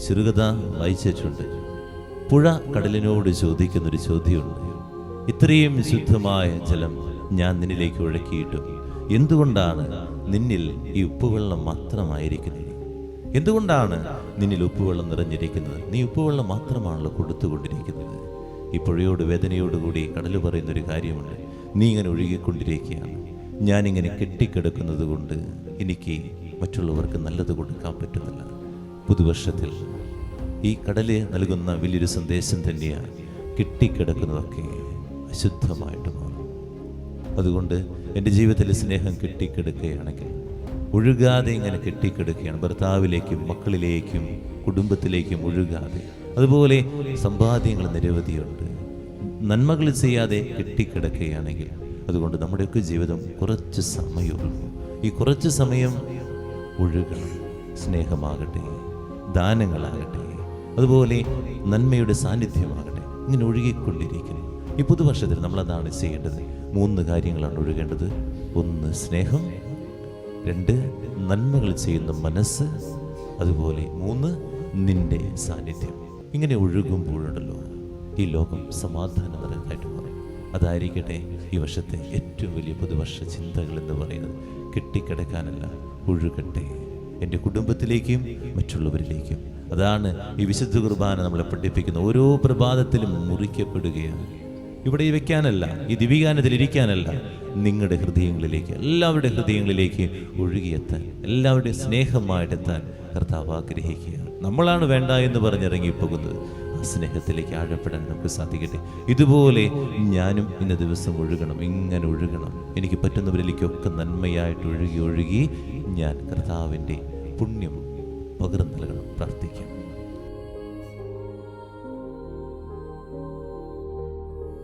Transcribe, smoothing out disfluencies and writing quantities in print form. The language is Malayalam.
ചെറുകഥ വായിച്ചിട്ടുണ്ട്. പുഴ കടലിനോട് ചോദിക്കുന്നൊരു ചോദ്യമുണ്ട്. ഇത്രയും ശുദ്ധമായ ജലം ഞാൻ നിന്നിലേക്ക് ഒഴുക്കിയിട്ടു, എന്തുകൊണ്ടാണ് നിന്നിൽ ഈ ഉപ്പുവെള്ളം മാത്രമായിരിക്കുന്നത്? എന്തുകൊണ്ടാണ് നിന്നിൽ ഉപ്പുവെള്ളം നിറഞ്ഞിരിക്കുന്നത്? നീ ഉപ്പുവെള്ളം മാത്രമാണല്ലോ കൊടുത്തുകൊണ്ടിരിക്കുന്നത്. ഈ പുഴയോട് വേദനയോടുകൂടി കടൽ പറയുന്നൊരു കാര്യമുണ്ട്. നീ ഇങ്ങനെ ഒഴുകിക്കൊണ്ടിരിക്കുകയാണ്. ഞാനിങ്ങനെ കെട്ടിക്കിടക്കുന്നത് കൊണ്ട് എനിക്ക് മറ്റുള്ളവർക്ക് നല്ലത് കൊടുക്കാൻ പറ്റുന്നില്ല. പുതുവർഷത്തിൽ ഈ കടല് നൽകുന്ന വലിയൊരു സന്ദേശം തന്നെയാണ്, കെട്ടിക്കിടക്കുന്നതൊക്കെ അശുദ്ധമായിട്ട് മാറും. അതുകൊണ്ട് എൻ്റെ ജീവിതത്തിൽ സ്നേഹം കെട്ടിക്കിടക്കുകയാണെങ്കിൽ, ഒഴുകാതെ ഇങ്ങനെ കെട്ടിക്കിടക്കുകയാണ്, ഭർത്താവിലേക്കും മക്കളിലേക്കും കുടുംബത്തിലേക്കും ഒഴുകാതെ. അതുപോലെ സമ്പാദ്യങ്ങൾ നിരവധിയുണ്ട്, നന്മകൾ ചെയ്യാതെ കെട്ടിക്കിടക്കുകയാണെങ്കിൽ, അതുകൊണ്ട് നമ്മുടെയൊക്കെ ജീവിതം കുറച്ച് സമയം ഒഴുകും. ഈ കുറച്ച് സമയം ഒഴുകണം. സ്നേഹമാകട്ടെ, ദാനങ്ങളാകട്ടെ, അതുപോലെ നന്മയുടെ സാന്നിധ്യമാകട്ടെ, ഇങ്ങനെ ഒഴുകിക്കൊണ്ടിരിക്കുന്നു. ഈ പുതുവർഷത്തിൽ നമ്മളതാണ് ചെയ്യേണ്ടത്. 3 കാര്യങ്ങളാണ് ഒഴുകേണ്ടത്. 1 സ്നേഹം, 2 നന്മകൾ ചെയ്യുന്ന മനസ്സ്, അതുപോലെ 3 നിന്റെ സാന്നിധ്യം. ഇങ്ങനെ ഒഴുകുമ്പോഴുണ്ടല്ലോ ഈ ലോകം സമാധാനം നിറഞ്ഞതായിട്ട് മാറും. അതായിരിക്കട്ടെ ഈ വർഷത്തെ ഏറ്റവും വലിയ പുതുവർഷ ചിന്തകൾ എന്ന് പറയുന്നത്. കെട്ടിക്കിടക്കാനല്ല, ഒഴുകട്ടെ എൻ്റെ കുടുംബത്തിലേക്കും മറ്റുള്ളവരിലേക്കും. അതാണ് ഈ വിശുദ്ധ കുർബാന നമ്മളെ പഠിപ്പിക്കുന്ന. ഓരോ പ്രഭാതത്തിലും മുറിക്കപ്പെടുകയാണ്. ഇവിടെ വെക്കാനല്ല, ഈ ദിവികാനത്തിൽ ഇരിക്കാനല്ല, നിങ്ങളുടെ ഹൃദയങ്ങളിലേക്ക്, എല്ലാവരുടെ ഹൃദയങ്ങളിലേക്ക് ഒഴുകിയെത്താൻ, എല്ലാവരുടെയും സ്നേഹമായിട്ടെത്താൻ കർത്താവ് ആഗ്രഹിക്കുക. നമ്മളാണ് വേണ്ട എന്ന് പറഞ്ഞിറങ്ങിപ്പോകുന്നത്. ആ സ്നേഹത്തിലേക്ക് ആഴപ്പെടാൻ നമുക്ക് സാധിക്കട്ടെ. ഇതുപോലെ ഞാനും ഇന്ന ദിവസം ഒഴുകണം, ഇങ്ങനെ ഒഴുകണം. എനിക്ക് പറ്റുന്നവരിലേക്കൊക്കെ നന്മയായിട്ട് ഒഴുകി ഞാൻ കർത്താവിൻ്റെ പുണ്യം പകർന്നു നൽകണം. പ്രാർത്ഥിക്കാം.